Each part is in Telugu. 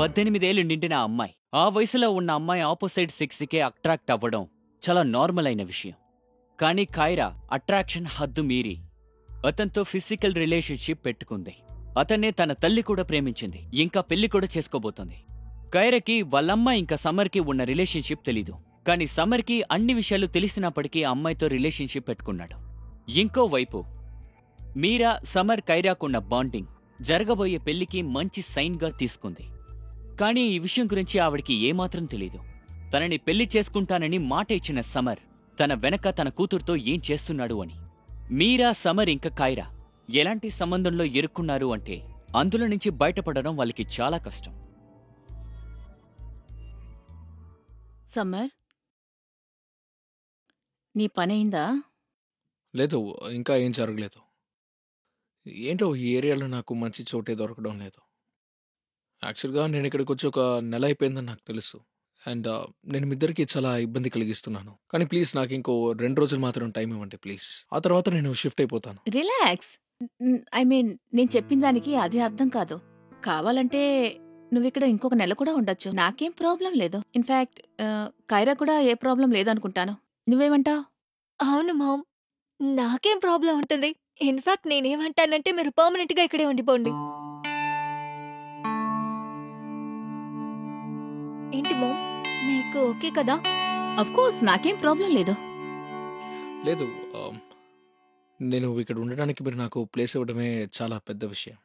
18 ఏళ్లు నిండిన అమ్మాయి, ఆ వయసులో ఉన్న అమ్మాయి ఆపోజిట్ సెక్స్కే అట్రాక్ట్ అవ్వడం చాలా నార్మల్ అయిన విషయం. కానీ కైరా అట్రాక్షన్ హద్దు మీరి అతనితో ఫిజికల్ రిలేషన్షిప్ పెట్టుకుంది. అతన్నే తన తల్లి కూడా ప్రేమించింది, ఇంకా పెళ్లి కూడా చేసుకోబోతోంది. కైరాకి వాళ్ళమ్మ ఇంకా సమ్మర్కి ఉన్న రిలేషన్షిప్ తెలీదు. కానీ సమ్మర్కి అన్ని విషయాలు తెలిసినప్పటికీ అమ్మాయితో రిలేషన్షిప్ పెట్టుకున్నాడు. ఇంకోవైపు మీరా సమ్మర్ కైరాకున్న బాండింగ్ జరగబోయే పెళ్లికి మంచి సైన్గా తీసుకుంది. కానీ ఈ విషయం గురించి ఆవిడికి ఏమాత్రం తెలీదు. తనని పెళ్లి చేసుకుంటానని మాట ఇచ్చిన సమ్మర్ తన వెనక తన కూతురుతో ఏం చేస్తున్నాడు అని. మీరా, సమ్మర్ ఇంకా కైరా ఎలాంటి సంబంధంలో ఇరుక్కున్నారు అంటే అందులో నుంచి బయటపడడం వాళ్ళకి చాలా కష్టం. సమ్మర్, నీ పనైందా? లేదు, ఇంకా ఏం జరగలేదు. ఏంటో ఈ ఏరియాలో నాకు మంచి చోటే దొరకడం లేదు. యాక్చువల్గా నేను ఇక్కడికి వచ్చి ఒక నెల అయిపోయిందని నాకు తెలుసు. అండ్ నేను మీ ఇద్దరికి చాలా ఇబ్బంది కలిగిస్తున్నాను. కానీ ప్లీజ్ నాకు ఇంకో 2 రోజులు మాత్రం టైం ఇవ్వండి ప్లీజ్. ఆ తర్వాత నేను షిఫ్ట్ అయిపోతాను. రిలాక్స్. నేను చెప్పిన దానికి అది అర్థం కాదు. కావాలంటే నువ్విక్కడ ఇంకొక నెల కూడా ఉండొచ్చు. నాకేం ప్రాబ్లం లేదు. ఇన్ఫాక్ట్ కైరా కూడా ఏ ప్రాబ్లం లేదనుకుంటాను. నువ్వేమంటావ్? అవును మామ్, నాకేం ప్రాబ్లం ఉంటుంది. ఇన్ఫాక్ట్ నేనేమంటానంటే మీరు పర్మనెంట్ గా ఇక్కడే ఉండిపోండి. ఏంటి మామ్, మీకు ఓకే కదా? అఫ్ కోర్స్, నాకేం ప్రాబ్లం లేదు. లేదు, నేను ఇక్కడ ఉండడానికి మీరు నాకు ప్లేస్ ఇవ్వడమే చాలా పెద్ద విషయం.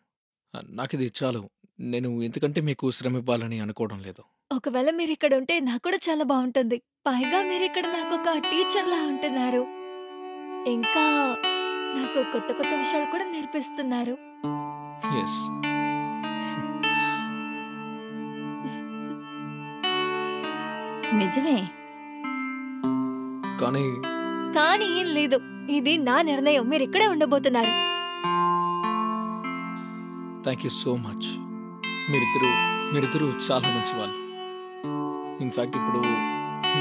నాకు ఇది చాలు. నేను ఎందుకంటే మీకు శ్రమ ఇవ్వాలని అనుకోవడం లేదు. ఒకవేళ మీరు ఇక్కడ ఉంటే నాకు కూడా చాలా బాగుంటుంది. పైగా మీరు ఇక్కడ నాకు ఒక టీచర్లా ఉంటున్నారు. ఇంకా నాకు కొత్త కొత్త విషయాలు కూడా నేర్పిస్తున్నారు. ఎస్. నిజమే. కానీ ఏం లేదు, ఇది నా నిర్ణయం. మీరు ఇక్కడే ఉండబోతున్నారు. Thank you so much. మీరిద్దరూ చాలా మంచి వాళ్ళు. ఇన్ఫాక్ట్ ఇప్పుడు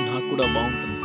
నాకు కూడా బాగుంటుంది.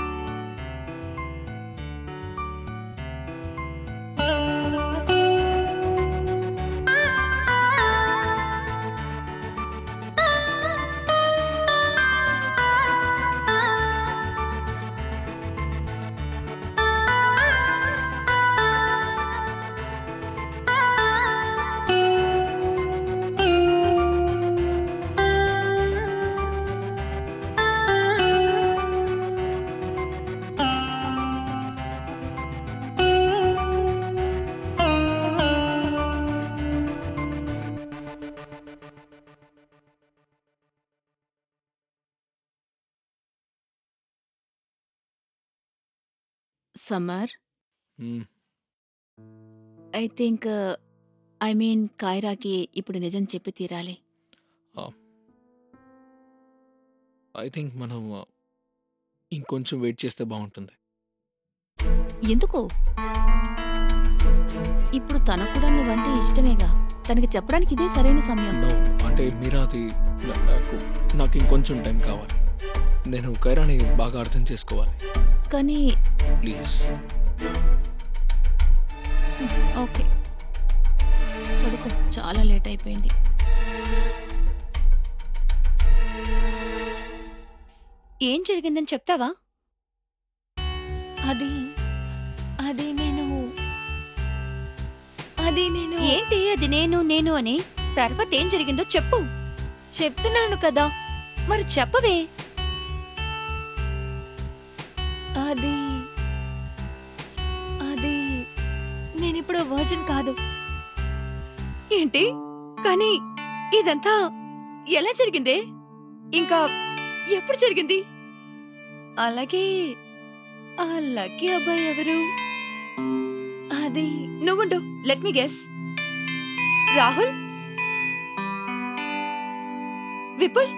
సమ్మర్, ఐ మీన్ కైరాకి ఇప్పుడు నిజం చెప్పి తీరాలి. ఐ థింక్ మనం ఇంకొంచెం వెయిట్ చేస్తే బాగుంటుంది. ఎందుకు? ఇప్పుడు తనకు కూడా నువ్వంటే ఇష్టమేగా. తనకి చెప్పడానికి ఇదే సరైన సమయం. నో, అంటే మీరాది నాకు ఇంకొంచెం టైం కావాలి. నేను కైరాని బాగా అర్థం చేసుకోవాలి. కానీ ప్లీజ్. ఓకే, పడుకో, చాలా లేట్ అయిపోయింది. ఏం జరిగిందని చెప్తావా? అది నేను ఏంటి అది నేను అని? తర్వాత ఏం జరిగిందో చెప్పు. చెప్తున్నాను కదా. మరి చెప్పవే. అది నేనిప్పుడు వర్జిన్ కాదు. ఏంటి? కానీ ఇదంతా ఎలా జరిగిందే? ఇంకా ఎప్పుడు జరిగింది? అలాగే ఆ లక్కీ అబ్బాయి ఎవరు? అది నువ్వుండు, let me guess. Rahul? Vipul?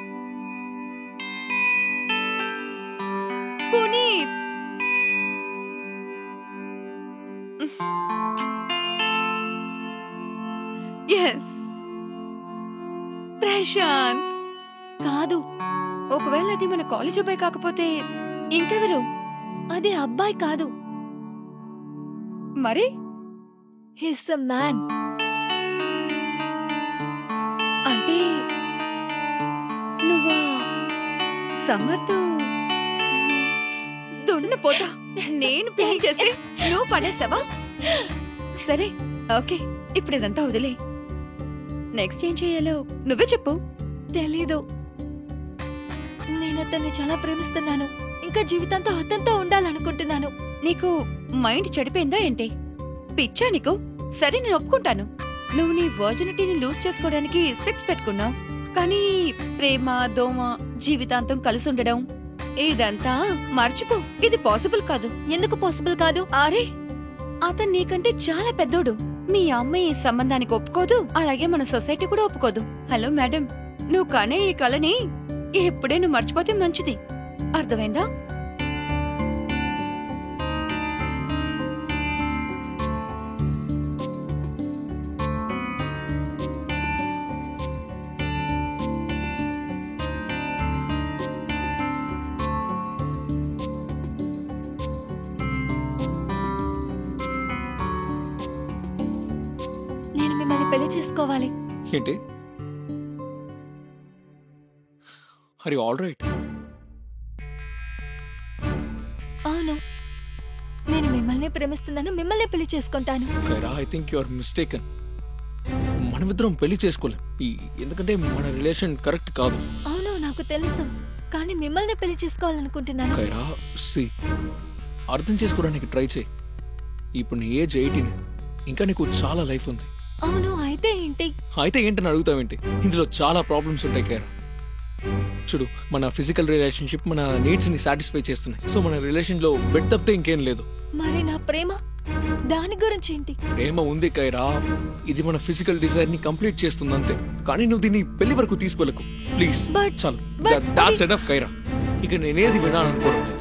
Puneet? Yes, Prashanth. కాదు. ఒకవేళ అది మన కాలేజ్ అబ్బాయి కాకపోతే ఇంకెవరు? అది అబ్బాయి కాదు. మరి హిస్ ద మ్యాన్. అంటే సమ్మర్తో దున్నపోతా నేను ప్లాన్ చేస్తే నువ్వు పడేసావా? సరే ఓకే, ఇప్పుడు ఇదంతా వదిలే. నెక్స్ట్ ఏం చేయాలో నువ్వే చెప్పు. తెలీదు. నేను అతన్ని చాలా ప్రేమిస్తున్నాను. ఇంకా జీవితంతో అతనితో ఉండాలనుకుంటున్నాను. నీకు మైండ్ చెడిపోయిందా ఏంటి? పిచ్చా నీకు? సరే నేను ఒప్పుకుంటాను, నువ్వు నీ వర్జినిటీని లూజ్ చేసుకోవడానికి సెక్స్ పెట్టుకున్నావు. కానీ ప్రేమ దోమ జీవితాంతం కలిసి ఉండడం ఇదంతా మర్చిపో. ఇది పాసిబుల్ కాదు. ఎందుకు పాసిబుల్ కాదు? అరే అతను నీకంటే చాలా పెద్దోడు. మీ అమ్మ ఈ సంబంధానికి ఒప్పుకోదు, అలాగే మన సొసైటీ కూడా ఒప్పుకోదు. హలో మేడం, నువ్వు కనే ఈ కలని ఎప్పుడే నువ్వు మర్చిపోతే మంచిది. అర్థమైందా? నేను మిమ్మల్ని పెళ్లి చేసుకోవాలి. ఏంటి? అరే ఆల్ రైట్. అవును, నేను మిమ్మల్ని ప్రేమిస్తున్నాను. మిమ్మల్ని పెళ్లి చేసుకుంటాను. Kaira, I think you are mistaken. మనమిద్దరం పెళ్లి చేసుకోలేం, ఎందుకంటే మన రిలేషన్ కరెక్ట్ కాదు. అవును నాకు తెలుసు, కానీ మిమ్మల్ని పెళ్లి చేసుకోవాలనుకుంటున్నాను. కైరా సి, అర్థం చేసుకోవడానికి ట్రై చేయి. ఇప్పుడు నీ ఏజ్ 18, ఇంకా నీకు చాలా లైఫ్ ఉంది. అవును, అయితే ఏంటి? అయితే ఏంటని అడుగుతావేంటి? ఇందులో చాలా ప్రాబ్లమ్స్ ఉంటాయి కైరా. చూడు, మన ఫిజికల్ రిలేషన్షిప్ మన నీడ్స్ ని సాటిస్ఫై చేస్తున్నాయి. సో మన రిలేషన్ లో బెడ్ తప్పితే ఇంకేం లేదు. మరి నా ప్రేమ, దాని గురించి ఏంటి? ప్రేమ ఉంది కైరా, ఇది మన ఫిజికల్ డిజైర్ ని కంప్లీట్ చేస్తుంది అంతే. కానీ నువ్వు దీన్ని పెళ్లి వరకు తీసుకెళ్ళకు ప్లీజ్. But- చాలు, but- దాట్స్ ఎనఫ్ కైరా. ఇక నేనేది వినాలనుకోవడం లేదు.